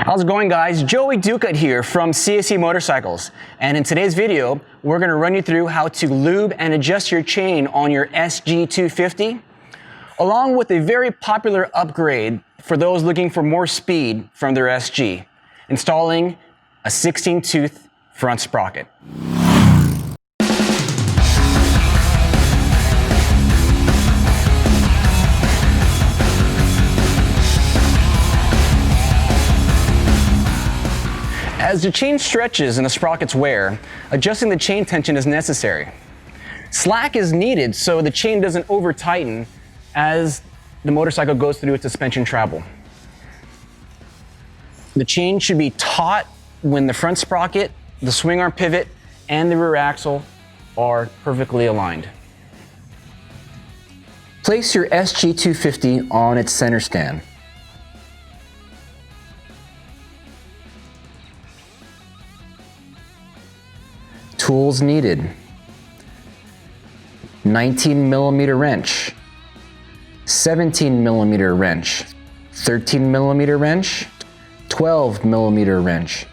How's it going, guys? Joey Ducat here from CSE Motorcycles, and in today's video we're going to run you through how to lube and adjust your chain on your SG250, along with a very popular upgrade for those looking for more speed from their SG, installing a 16-tooth front sprocket. As the chain stretches and the sprockets wear, adjusting the chain tension is necessary. Slack is needed so the chain doesn't over-tighten as the motorcycle goes through its suspension travel. The chain should be taut when the front sprocket, the swing arm pivot, and the rear axle are perfectly aligned. Place your SG250 on its center stand. Tools needed: 19mm wrench, 17mm wrench, 13mm wrench, 12mm wrench,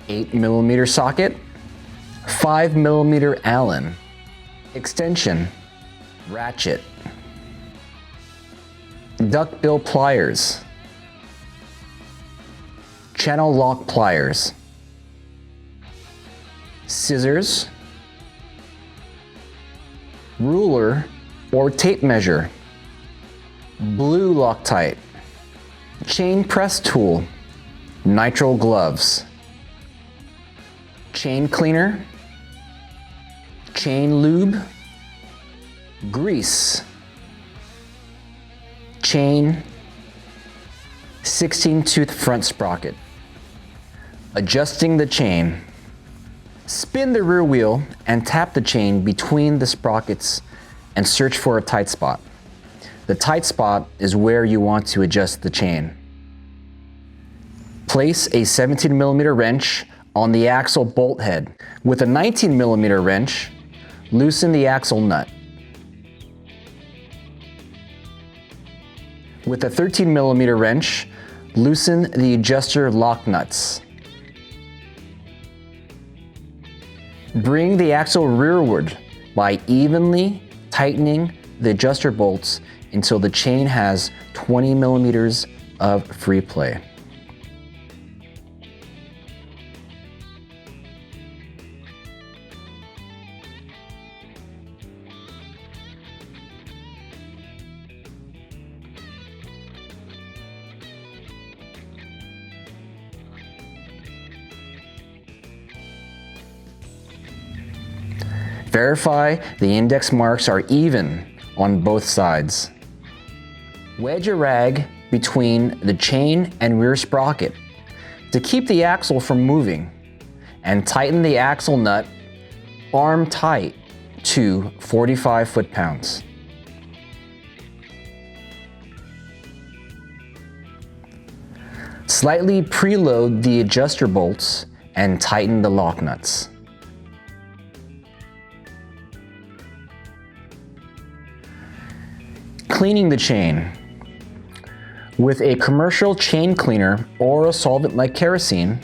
8mm socket, 5mm Allen, extension, ratchet, duckbill pliers, channel lock pliers, scissors, ruler or tape measure, blue Loctite, chain press tool, nitrile gloves, chain cleaner, chain lube, grease, chain, 16-tooth front sprocket. Adjusting the chain. Spin the rear wheel and tap the chain between the sprockets and search for a tight spot. The tight spot is where you want to adjust the chain. Place a 17mm wrench on the axle bolt head. With a 19mm wrench, loosen the axle nut. With a 13mm wrench, loosen the adjuster lock nuts. Bring the axle rearward by evenly tightening the adjuster bolts until the chain has 20mm of free play. Verify the index marks are even on both sides. Wedge a rag between the chain and rear sprocket to keep the axle from moving, and tighten the axle nut arm tight to 45 foot-pounds. Slightly preload the adjuster bolts and tighten the lock nuts. Cleaning the chain. With a commercial chain cleaner or a solvent like kerosene,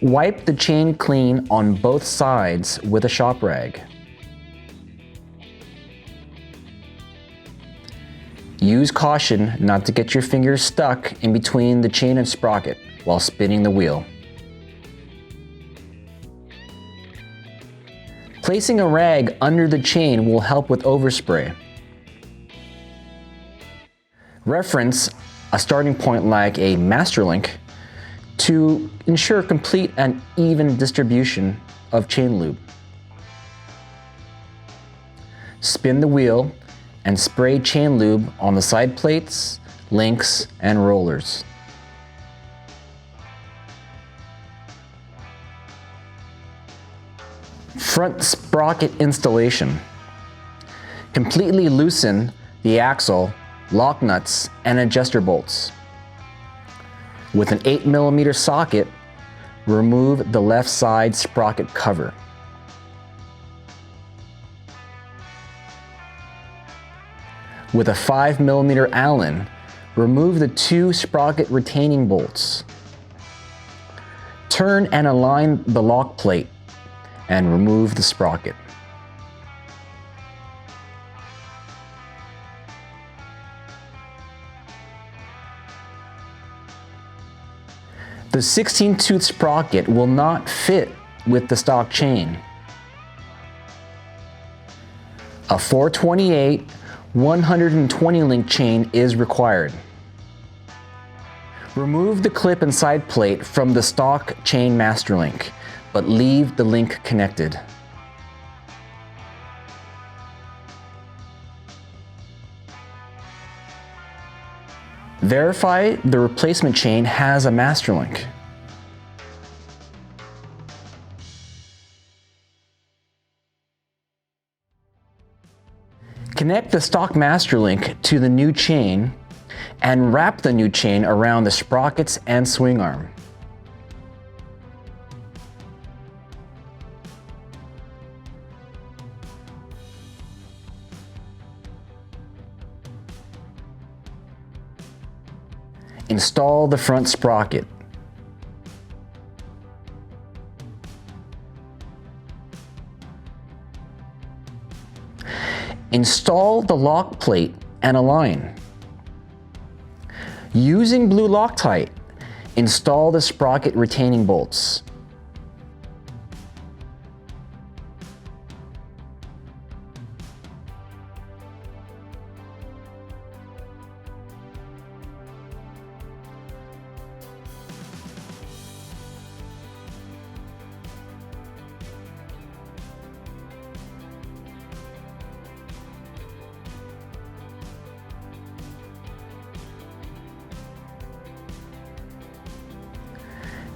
wipe the chain clean on both sides with a shop rag. Use caution not to get your fingers stuck in between the chain and sprocket while spinning the wheel. Placing a rag under the chain will help with overspray. Reference a starting point like a master link to ensure complete and even distribution of chain lube. Spin the wheel and spray chain lube on the side plates, links, and rollers. Front sprocket installation. Completely loosen the axle, lock nuts, and adjuster bolts. With an 8mm socket, remove the left side sprocket cover. With a 5mm Allen, remove the 2 sprocket retaining bolts. Turn and align the lock plate and remove the sprocket. The 16-tooth sprocket will not fit with the stock chain. A 428 120 link chain is required. Remove the clip and side plate from the stock chain master link, but leave the link connected. Verify the replacement chain has a master link. Connect the stock master link to the new chain and wrap the new chain around the sprockets and swing arm. Install the front sprocket. Install the lock plate and align. Using blue Loctite, install the sprocket retaining bolts.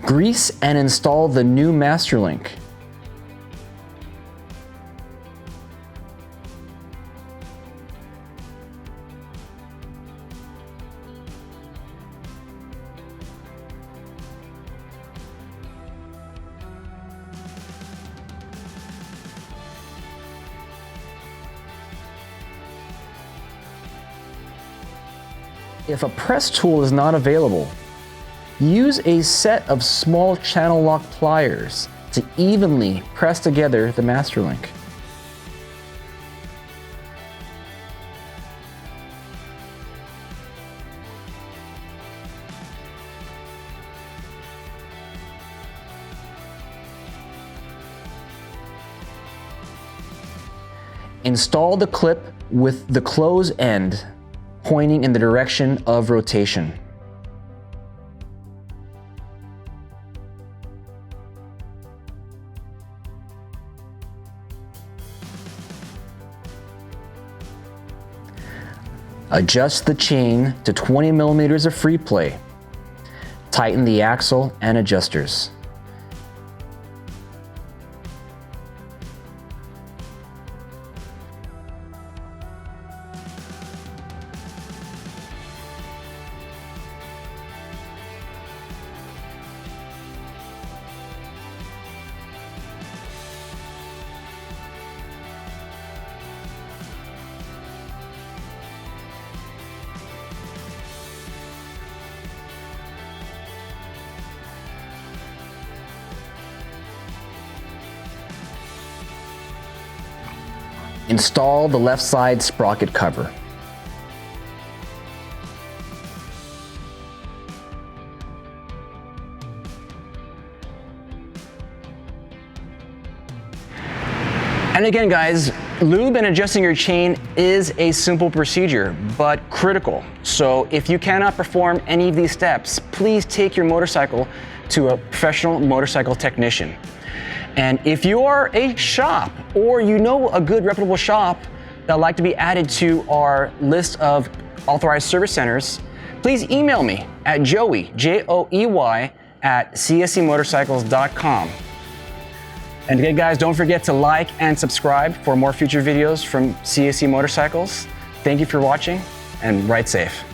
Grease and install the new master link. If a press tool is not available, use a set of small channel lock pliers to evenly press together the master link. Install the clip with the close end pointing in the direction of rotation. Adjust the chain to 20 millimeters of free play. Tighten the axle and adjusters. Install the left side sprocket cover. And again, guys, lube and adjusting your chain is a simple procedure, but critical. So if you cannot perform any of these steps, please take your motorcycle to a professional motorcycle technician. And if you are a shop or you know a good reputable shop that would like to be added to our list of authorized service centers, please email me at Joey, Joey, at cscmotorcycles.com. And again, guys, don't forget to like and subscribe for more future videos from CSC Motorcycles. Thank you for watching, and ride safe.